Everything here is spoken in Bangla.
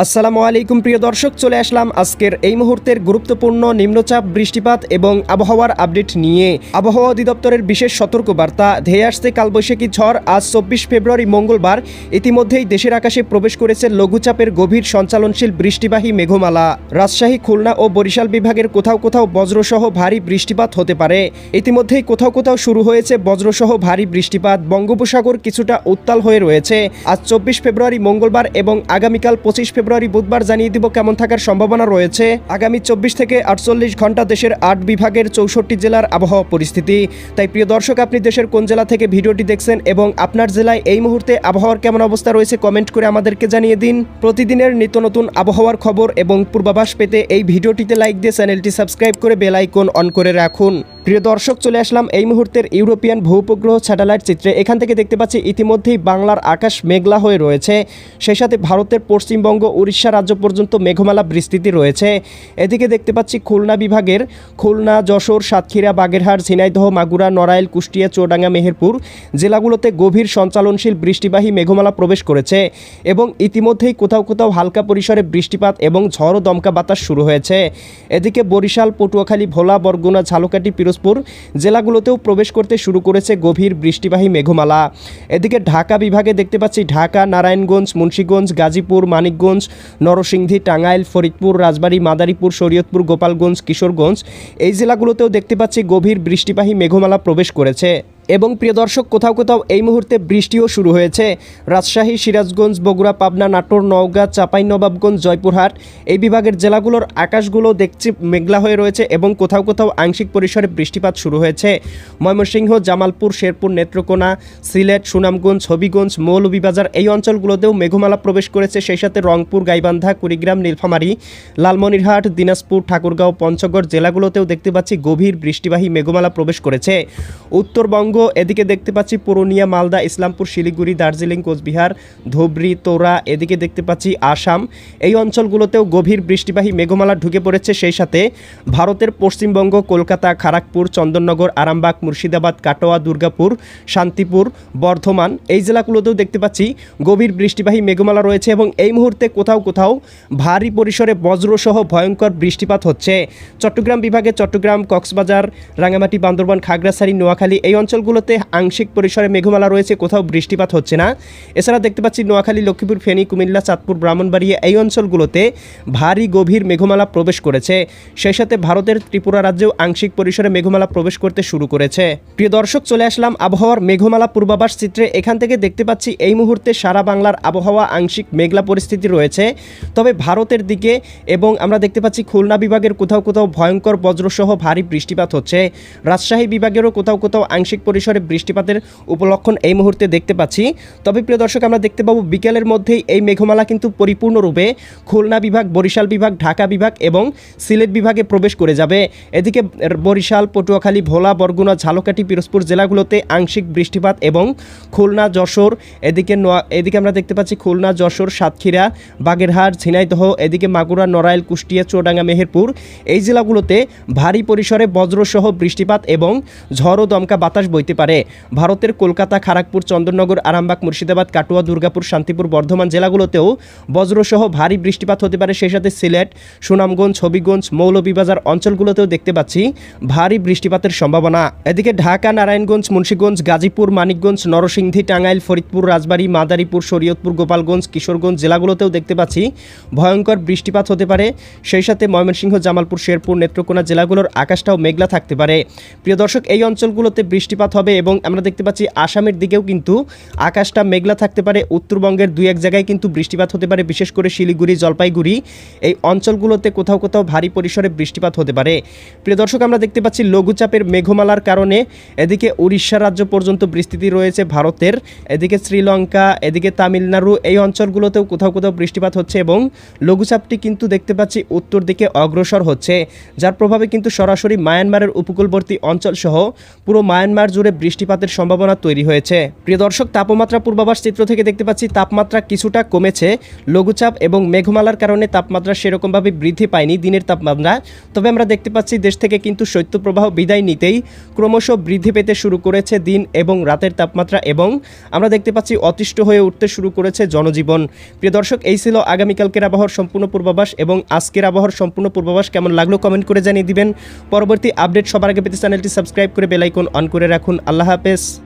আসসালামু আলাইকুম প্রিয় দর্শক, চলে আসলাম আজকের এই মুহূর্তের গুরুত্বপূর্ণ নিম্নচাপ, বৃষ্টিপাত এবং আবহাওয়ার আপডেট নিয়ে। আবহাওয়া অধিদপ্তরের বিশেষ সতর্কবার্তা, ধেয়ে আসছে কালবৈশাখী ঝড়। আজ 24 ফেব্রুয়ারি মঙ্গলবার ইতিমধ্যেই দেশের আকাশে প্রবেশ করেছে লঘুচাপের গভীর সঞ্চালনশীল বৃষ্টিবাহী মেঘমালা। রাজশাহী, খুলনা ও বরিশাল বিভাগের কোথাও কোথাও বজ্রসহ ভারী বৃষ্টিপাত হতে পারে। ইতিমধ্যেই কোথাও কোথাও শুরু হয়েছে বজ্রসহ ভারী বৃষ্টিপাত। বঙ্গোপসাগর কিছুটা উত্তাল হয়ে রয়েছে। আজ 24 ফেব্রুয়ারি মঙ্গলবার এবং আগামীকাল 25 ফেব্রুয়ারি বুধবার জানিয়ে দিব কেমন থাকার সম্ভাবনা রয়েছে আগামী 24 থেকে 48 ঘন্টা দেশের 8 বিভাগের 64 জেলার আবহাওয়া পরিস্থিতি। তাই প্রিয় দর্শক, আপনি দেশের কোন জেলা থেকে ভিডিওটি দেখছেন এবং আপনার জেলায় এই মুহূর্তে আবহাওয়ার কেমন অবস্থা রয়েছে কমেন্ট করে আমাদেরকে জানিয়ে দিন। প্রতিদিনের নিত্য নতুন আবহাওয়ার খবর এবং পূর্বাভাস পেতে এই ভিডিওটিতে লাইক দিয়ে চ্যানেলটি সাবস্ক্রাইব করে বেল আইকন অন করে রাখুন। প্রিয় দর্শক, চলে আসলাম এই মুহূর্তের ইউরোপিয়ান ভূপগ্রহ স্যাটেলাইট চিত্রে। এখান থেকে দেখতে পাচ্ছি ইতিমধ্যেই বাংলার আকাশ মেঘলা হয়ে রয়েছে। সেই সাথে ভারতের পশ্চিমবঙ্গ, উড়িষ্যা রাজ্য পর্যন্ত মেঘমালা বিস্তৃতি রয়েছে। এদিকে দেখতে পাচ্ছি খুলনা বিভাগের খুলনা, যশোর, সাতক্ষীরা, বাগেরহাট, ঝিনাইদহ, মাগুরা, নড়াইল, কুষ্টিয়া, চুয়াডাঙ্গা, মেহেরপুর জেলাগুলোতে গভীর সঞ্চালনশীল বৃষ্টিবাহী মেঘমালা প্রবেশ করেছে এবং ইতিমধ্যেই কোথাও কোথাও হালকা পরিসরে বৃষ্টিপাত এবং ঝড় ও দমকা বাতাস শুরু হয়েছে। এদিকে বরিশাল, পটুয়াখালী, ভোলা, বরগুনা, ঝালকাঠি, পিরোজপুর জেলাগুলোতেও প্রবেশ করতে শুরু করেছে গভীর বৃষ্টিবাহী মেঘমালা। এদিকে ঢাকা বিভাগে দেখতে পাচ্ছি ঢাকা, নারায়ণগঞ্জ, মুন্সিগঞ্জ, গাজীপুর, মানিকগঞ্জ, নরসিংদী, টাঙ্গাইল, ফরিদপুর, রাজবাড়ী, মাদারীপুর, শরীয়তপুর, গোপালগঞ্জ, কিশোরগঞ্জ এই জেলাগুলোতেও দেখতে পাচ্ছি গভীর বৃষ্টিবাহী মেঘমালা প্রবেশ করেছে। এবং প্রিয় দর্শক, কোথাও কোথাও এই মুহূর্তে বৃষ্টিও শুরু হয়েছে। রাজশাহী, সিরাজগঞ্জ, বগুড়া, পাবনা, নাটোর, নওগাঁ, চাঁপাইনবাবগঞ্জ, জয়পুরহাট এই বিভাগের জেলাগুলোর আকাশগুলো দেখছি মেঘলা হয়ে রয়েছে এবং কোথাও কোথাও আংশিক পরিসরে বৃষ্টিপাত শুরু হয়েছে। ময়মনসিংহ, জামালপুর, শেরপুর, নেত্রকোনা, সিলেট, সুনামগঞ্জ, হবিগঞ্জ, মৌলভীবাজার এই অঞ্চলগুলোতেও মেঘমালা প্রবেশ করেছে। সেই সাথে রংপুর, গাইবান্ধা, কুড়িগ্রাম, নীলফামারী, লালমনিরহাট, দিনাজপুর, ঠাকুরগাঁও, পঞ্চগড় জেলাগুলোতেও দেখতে পাচ্ছি গভীর বৃষ্টিবাহী মেঘমালা প্রবেশ করেছে। উত্তরবঙ্গ এদিকে দেখতে পাচ্ছি পুরুলিয়া, মালদা, ইসলামপুর, শিলিগুড়ি, দার্জিলিং, কোচবিহার, ধুবড়ী, তোরা এদিকে দেখতে পাচ্ছি আসাম এই অঞ্চলগুলোতেও গভীর বৃষ্টিবাহী মেঘমালা ঢুকে পড়েছে। সেই সাথে ভারতের পশ্চিমবঙ্গ, কলকাতা, খড়গপুর, চন্দননগর, আরামবাগ, মুর্শিদাবাদ, কাটোয়া, দুর্গাপুর, শান্তিপুর, বর্ধমান এই জেলাগুলোতেও দেখতে পাচ্ছি গভীর বৃষ্টিবাহী মেঘমালা রয়েছে এবং এই মুহূর্তে কোথাও কোথাও ভারী পরিসরে বজ্রসহ ভয়ঙ্কর বৃষ্টিপাত হচ্ছে। চট্টগ্রাম বিভাগে চট্টগ্রাম, কক্সবাজার, রাঙামাটি, বান্দরবান, খাগড়াছড়ি, নোয়াখালী এই অঞ্চলগুলোতে আংশিক পরিসরে মেঘমালা রয়েছে, কোথাও বৃষ্টিপাত হচ্ছে না। এছাড়া দেখতে পাচ্ছি নোয়াখালী, লক্ষ্মীপুর, ফেনী, কুমিল্লা, চাঁদপুর, ব্রাহ্মণবাড়িয়া এই অঞ্চলগুলোতে ভারী গভীর মেঘমালা প্রবেশ করেছে। সেই সাথে ভারতের ত্রিপুরা রাজ্যেও আংশিক পরিসরে মেঘমালা প্রবেশ করতে শুরু করেছে। প্রিয় দর্শক, চলে আসলাম আবহাওয়ার মেঘমালা পূর্বাভাস চিত্রে। এখান থেকে দেখতে পাচ্ছি এই মুহূর্তে সারা বাংলার আবহাওয়া আংশিক মেঘলা পরিস্থিতি রয়েছে। তবে ভারতের দিকে এবং আমরা দেখতে পাচ্ছি খুলনা বিভাগের কোথাও কোথাও ভয়ঙ্কর বজ্রসহ ভারী বৃষ্টিপাত হচ্ছে। রাজশাহী বিভাগেরও কোথাও কোথাও আংশিক পরিসরে বৃষ্টিপাতের উপলক্ষণ এই মুহূর্তে দেখতে পাচ্ছি। তবে প্রিয় দর্শক, আমরা দেখতে পাবো বিকেলের মধ্যেই এই মেঘমালা কিন্তু পরিপূর্ণরূপে খুলনা বিভাগ, বরিশাল বিভাগ, ঢাকা বিভাগ এবং সিলেট বিভাগে প্রবেশ করে যাবে। এদিকে বরিশাল, পটুয়াখালী, ভোলা, বরগুনা, ঝালকাঠি, পিরোজপুর জেলাগুলোতে আংশিক বৃষ্টিপাত এবং খুলনা, যশোর এদিকে আমরা দেখতে পাচ্ছি খুলনা, যশোর, সাতক্ষীরা, বাগেরহাট, ঝিনাইদহ, এদিকে মাগুরা, নড়াইল, কুষ্টিয়া, চুয়াডাঙ্গা, মেহেরপুর এই জেলাগুলোতে ভারী পরিসরে বজ্রসহ বৃষ্টিপাত এবং ঝড় ও দমকা বাতাস বইতে পারে। ভারতের কলকাতা, খড়গপুর, চন্দননগর, আরামবাগ, মুর্শিদাবাদ, কাটোয়া, দুর্গাপুর, শান্তিপুর, বর্ধমান জেলাগুলোতেও বজ্রসহ ভারী বৃষ্টিপাত হতে পারে। সেই সাথে সিলেট, সুনামগঞ্জ, হবিগঞ্জ, মৌলভীবাজার অঞ্চলগুলোতেও দেখতে পাচ্ছি ভারী বৃষ্টিপাতের সম্ভাবনা। এদিকে ঢাকা, নারায়ণগঞ্জ, মুন্সিগঞ্জ, গাজীপুর, মানিকগঞ্জ, নরসিংদী, টাঙ্গাইল, ফরিদপুর, রাজবাড়ী, মাদারীপুর, শরীয়তপুর, গোপালগঞ্জ, কিশোরগঞ্জ জেলাগুলোতেও দেখতে পাচ্ছি ভয়ঙ্কর বৃষ্টিপাত হতে পারে। সেই সাথে ময়মনসিংহ, জামালপুর, শেরপুর, নেত্রকোনা জেলাগুলোর আকাশটাও মেঘলা থাকতে পারে। প্রিয় দর্শক, এই অঞ্চলগুলোতে বৃষ্টিপাত হবে এবং আমরা দেখতে পাচ্ছি আসামের দিকেও কিন্তু আকাশটা মেঘলা থাকতে পারে। উত্তরবঙ্গের দুই এক জায়গায় কিন্তু বৃষ্টিপাত হতে পারে, বিশেষ করে শিলিগুড়ি, জলপাইগুড়ি এই অঞ্চলগুলোতে কোথাও কোথাও ভারী পরিসরে বৃষ্টিপাত হতে পারে। প্রিয় দর্শক, আমরা দেখতে পাচ্ছি লঘুচাপের মেঘমালার কারণে এদিকে উড়িষ্যা রাজ্য পর্যন্ত বিস্তৃতি রয়েছে ভারতের। এদিকে শ্রীলঙ্কা, এদিকে তামিলনাড়ু এই অঞ্চলগুলোতেও কোথাও কোথাও বৃষ্টিপাত হচ্ছে এবং লঘুচাপটি কিন্তু দেখতে পাচ্ছি উত্তর দিকে অগ্রসর হচ্ছে, যার প্রভাবে কিন্তু সরাসরি মায়ানমারের উপকূলবর্তী অঞ্চল সহ পুরো মায়ানমার জুড়ে বৃষ্টিপাতের সম্ভাবনা তৈরি হয়েছে। প্রিয় দর্শক, তাপমাত্রা পূর্বাভাস চিত্র থেকে দেখতে পাচ্ছি তাপমাত্রা কিছুটা কমেছে। লঘুচাপ এবং মেঘমালার কারণে তাপমাত্রা সেরকমভাবে বৃদ্ধি পায়নি দিনের তাপমাত্রা, তবে আমরা দেখতে পাচ্ছি দেশ থেকে কিন্তু শৈত্যপ্রবাহ বিদায় নিতেই ক্রমশ বৃদ্ধি পেতে শুরু করেছে দিন এবং রাতের তাপমাত্রা, এবং আমরা দেখতে পাচ্ছি অতিষ্ঠ হয়ে উঠতে শুরু করেছে জনজীবন। প্রিয় দর্শক, এই ছিল আগামীকালকের আবহাওয়ার সম্পূর্ণ পূর্বাভাস, এবং আজকের আবহাওয়ার সম্পূর্ণ পূর্বাভাস কেমন লাগলো কমেন্ট করে জানিয়ে দিবেন। পরবর্তী আপডেট সবার আগে পেতে চ্যানেলটি সাবস্ক্রাইব করে বেল আইকন অন করে রাখুন। আল্লাহ হাফেজ।